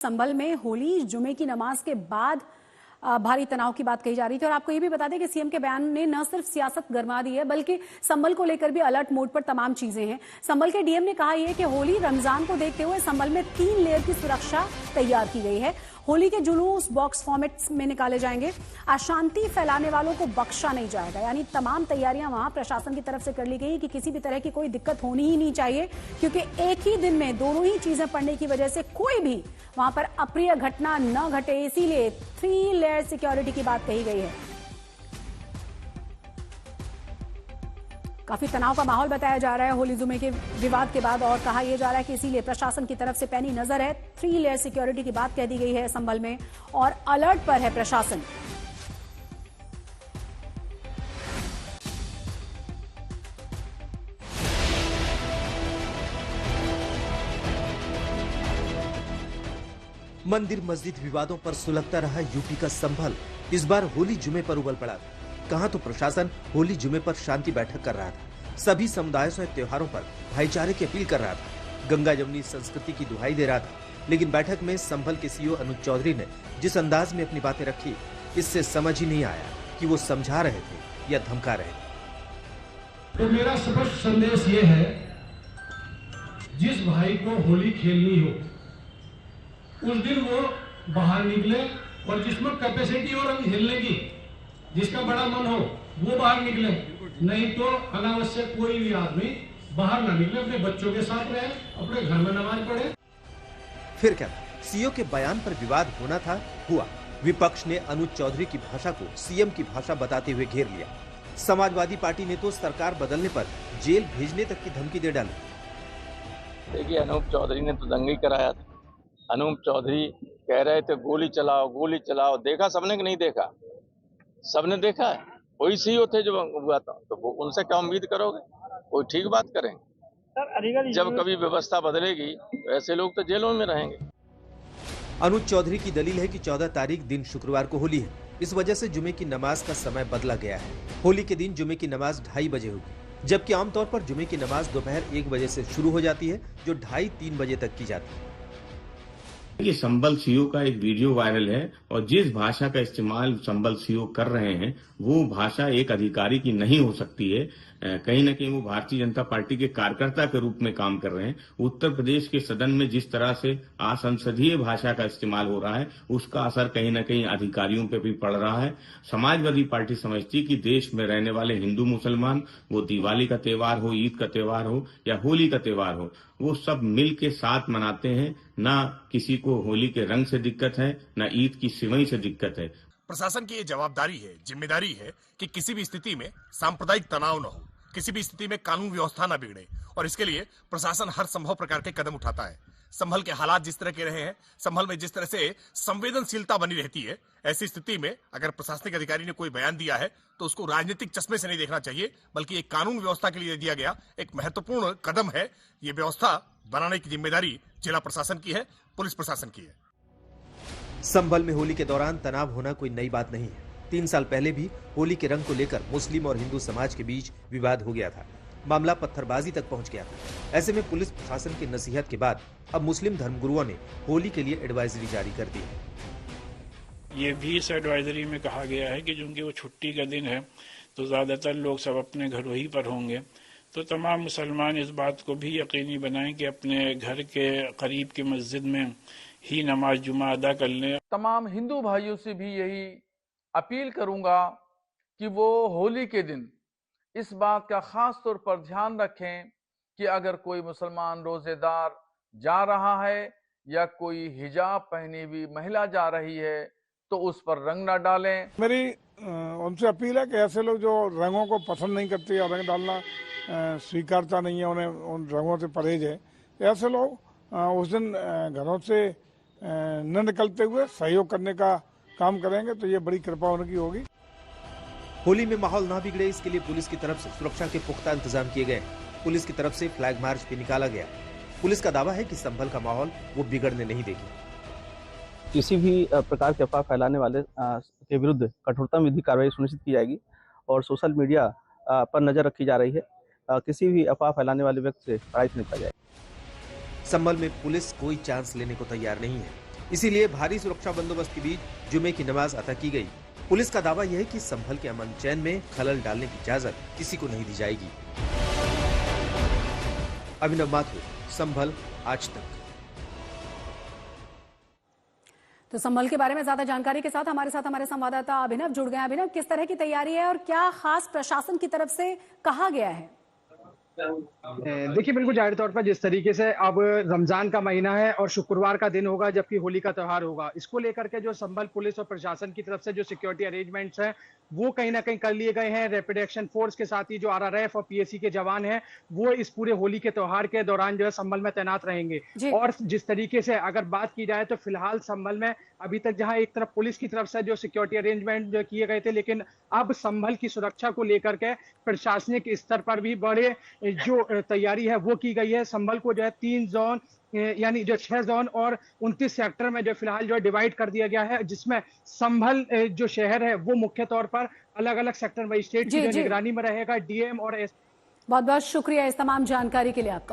संभल में होली जुमे की नमाज के बाद भारी तनाव की बात कही जा रही थी। और आपको ये भी बता दें कि सीएम के बयान ने न सिर्फ सियासत गरमा दी है बल्कि संभल को लेकर भी अलर्ट मोड पर तमाम चीजें हैं। संभल के डीएम ने कहा यह कि होली रमजान को देखते हुए संभल में 3 लेयर की सुरक्षा तैयार की गई है। होली के जुलूस बॉक्स फॉर्मेट में निकाले जाएंगे। अशांति फैलाने वालों को बख्शा नहीं जाएगा, यानी तमाम तैयारियां वहां प्रशासन की तरफ से कर ली गई कि किसी भी तरह की कोई दिक्कत होनी ही नहीं चाहिए, क्योंकि एक ही दिन में दोनों ही चीजें पड़ने की वजह से कोई भी वहां पर अप्रिय घटना न घटे, इसीलिए 3 लेयर सिक्योरिटी की बात कही गई है। काफी तनाव का माहौल बताया जा रहा है होली जुमे के विवाद के बाद, और कहा यह जा रहा है कि इसीलिए प्रशासन की तरफ से पैनी नजर है। 3 लेयर सिक्योरिटी की बात कह दी गई है संभल में और अलर्ट पर है प्रशासन। मंदिर मस्जिद विवादों पर सुलगता रहा यूपी का संभल इस बार होली जुमे पर उबल पड़ा। कहां तो प्रशासन होली जुमे पर शांति बैठक कर रहा था, सभी समुदायों से त्योहारों पर भाईचारे की अपील कर रहा था, गंगा जमुनी संस्कृति की दुहाई दे रहा था। लेकिन बैठक में संभल के सीईओ अनुज चौधरी ने जिस अंदाज में अपनी बातें रखी, इससे समझ ही नहीं आया कि वो समझा रहे थे या धमका रहे थे। तो मेरा स्पष्ट संदेश ये है, जिस भाई को होली खेलनी हो उस दिन वो बाहर निकले, और जिसमें कैपेसिटी हो रंग खेलने की, जिसका बड़ा मन हो वो बाहर निकले, नहीं तो अनावश्यक कोई भी आदमी बाहर ना निकले, अपने बच्चों के साथ रहे, अपने घर में नमाज पढ़े। फिर क्या था, सीईओ के बयान पर विवाद होना था, हुआ। विपक्ष ने अनुज चौधरी की भाषा को सीएम की भाषा बताते हुए घेर लिया। समाजवादी पार्टी ने तो सरकार बदलने पर जेल भेजने तक की धमकी दे डाली। देखिए, अनूप चौधरी ने तो दंगा ही कराया था। अनूप चौधरी कह रहे थे गोली चलाओ गोली चलाओ, देखा सबने कि नहीं देखा? सबने देखा है। वही सीईओ थे जो हुआ था, तो वो उनसे क्या उम्मीद करोगे? कोई ठीक बात करेंगे? जब कभी व्यवस्था बदलेगी तो ऐसे लोग तो जेलों में रहेंगे। अनुज चौधरी की दलील है कि 14 तारीख दिन शुक्रवार को होली है, इस वजह से जुमे की नमाज का समय बदला गया है। होली के दिन जुमे की नमाज 2:30 बजे होगी, जबकि आमतौर पर जुमे की नमाज दोपहर 1 बजे से शुरू हो जाती है, जो 2:30-3 बजे तक की जाती है। ये संभल सीईओ का एक वीडियो वायरल है, और जिस भाषा का इस्तेमाल संभल सीईओ कर रहे हैं वो भाषा एक अधिकारी की नहीं हो सकती है। कहीं न कहीं वो भारतीय जनता पार्टी के कार्यकर्ता के रूप में काम कर रहे हैं। उत्तर प्रदेश के सदन में जिस तरह से असंसदीय भाषा का इस्तेमाल हो रहा है, उसका असर कहीं न कहीं अधिकारियों पे भी पड़ रहा है। समाजवादी पार्टी समझती कि देश में रहने वाले हिंदू मुसलमान, वो दिवाली का त्योहार हो, ईद का त्योहार हो या होली का त्योहार हो, वो सब मिल के साथ मनाते हैं। ना किसी को होली के रंग से दिक्कत है, ना ईद की सिवई से दिक्कत है। प्रशासन की ये जवाबदारी है, जिम्मेदारी है कि किसी भी स्थिति में सांप्रदायिक तनाव न हो, किसी भी स्थिति में कानून व्यवस्था न बिगड़े, और इसके लिए प्रशासन हर संभव प्रकार के कदम उठाता है। संभल के हालात जिस तरह के रहे हैं, संभल में जिस तरह से संवेदनशीलता बनी रहती है, ऐसी स्थिति में अगर प्रशासनिक अधिकारी ने कोई बयान दिया है तो उसको राजनीतिक चश्मे से नहीं देखना चाहिए, बल्कि एक कानून व्यवस्था के लिए दिया गया एक महत्वपूर्ण कदम है। ये व्यवस्था बनाने की जिम्मेदारी जिला प्रशासन की है, पुलिस प्रशासन की है। संभल में होली के दौरान तनाव होना कोई नई बात नहीं है। 3 साल पहले भी होली के रंग को लेकर मुस्लिम और हिंदू समाज के बीच विवाद हो गया था, मामला पत्थरबाजी तक पहुंच गया था। ऐसे में पुलिस प्रशासन की नसीहत के बाद अब मुस्लिम धर्मगुरुओं ने होली के लिए एडवाइजरी जारी कर दी है। ये भी इस एडवाइजरी में कहा गया है कि चूंकि वो छुट्टी का दिन है तो ज्यादातर लोग सब अपने घरों ही पर होंगे, तो तमाम मुसलमान इस बात को भी यकीनी बनाएं कि अपने घर के करीब की मस्जिद में ही नमाज जुमा अदा कर लें। तमाम हिंदू भाइयों से भी यही अपील करूंगा कि वो होली के दिन इस बात का खास तौर पर ध्यान रखें कि अगर कोई मुसलमान रोजेदार जा रहा है या कोई हिजाब पहनी हुई महिला जा रही है तो उस पर रंग ना डालें। मेरी उनसे अपील है कि ऐसे लोग जो रंगों को पसंद नहीं करते या रंग डालना स्वीकारता नहीं है, उन्हें उन रंगों से परहेज है, ऐसे लोग उस दिन घरों से न निकलते हुए सहयोग करने का काम करेंगे तो ये बड़ी कृपा उनकी होगी। होली में माहौल ना बिगड़े, इसके लिए पुलिस की तरफ से सुरक्षा के पुख्ता इंतजाम किए गए। पुलिस की तरफ से फ्लैग मार्च भी निकाला गया। पुलिस का दावा है कि संभल का माहौल वो बिगड़ने नहीं देगी। किसी भी प्रकार के अफवाह फैलाने वाले के विरुद्ध कठोरतम विधिक कार्रवाई सुनिश्चित की जाएगी, और सोशल मीडिया पर नजर रखी जा रही है। किसी भी अफवाह फैलाने वाले व्यक्ति से कड़ाई से निपटा जाएगा। संभल में पुलिस कोई चांस लेने को तैयार नहीं है। इसीलिए भारी सुरक्षा बंदोबस्त के बीच जुमे की नमाज अता की गई। पुलिस का दावा यह है कि संभल के अमन चैन में खलल डालने की इजाजत किसी को नहीं दी जाएगी। अभिनव माथुर, संभल, आज तक। तो संभल के बारे में ज्यादा जानकारी के साथ हमारे संवाददाता अभिनव जुड़ गए हैं। अभिनव, किस तरह की तैयारी है और क्या खास प्रशासन की तरफ से कहा गया है? देखिए, बिल्कुल जाहिर तौर पर जिस तरीके से अब रमजान का महीना है और शुक्रवार का दिन होगा जबकि होली का त्योहार होगा, इसको लेकर के जो संभल पुलिस और प्रशासन की तरफ से जो सिक्योरिटी अरेंजमेंट्स हैं वो कहीं ना कहीं कर लिए गए हैं। रैपिड एक्शन फोर्स के साथ ही जो आरआरएफ और पीएसी के जवान हैं वो इस पूरे होली के त्योहार के दौरान जो है संभल में तैनात रहेंगे। और जिस तरीके से अगर बात की जाए तो फिलहाल संभल में अभी तक जहां एक तरफ पुलिस की तरफ से जो सिक्योरिटी अरेंजमेंट जो किए गए थे, लेकिन अब संभल की सुरक्षा को लेकर के प्रशासनिक स्तर पर भी बड़े जो तैयारी है वो की गई है। संभल को जो है 3 जोन यानी जो 6 जोन और 29 सेक्टर में जो फिलहाल जो डिवाइड कर दिया गया है, जिसमें संभल जो शहर है वो मुख्य तौर पर अलग अलग सेक्टर मजिस्ट्रेट की निगरानी में रहेगा। डीएम और बहुत बहुत शुक्रिया इस तमाम जानकारी के लिए आपका।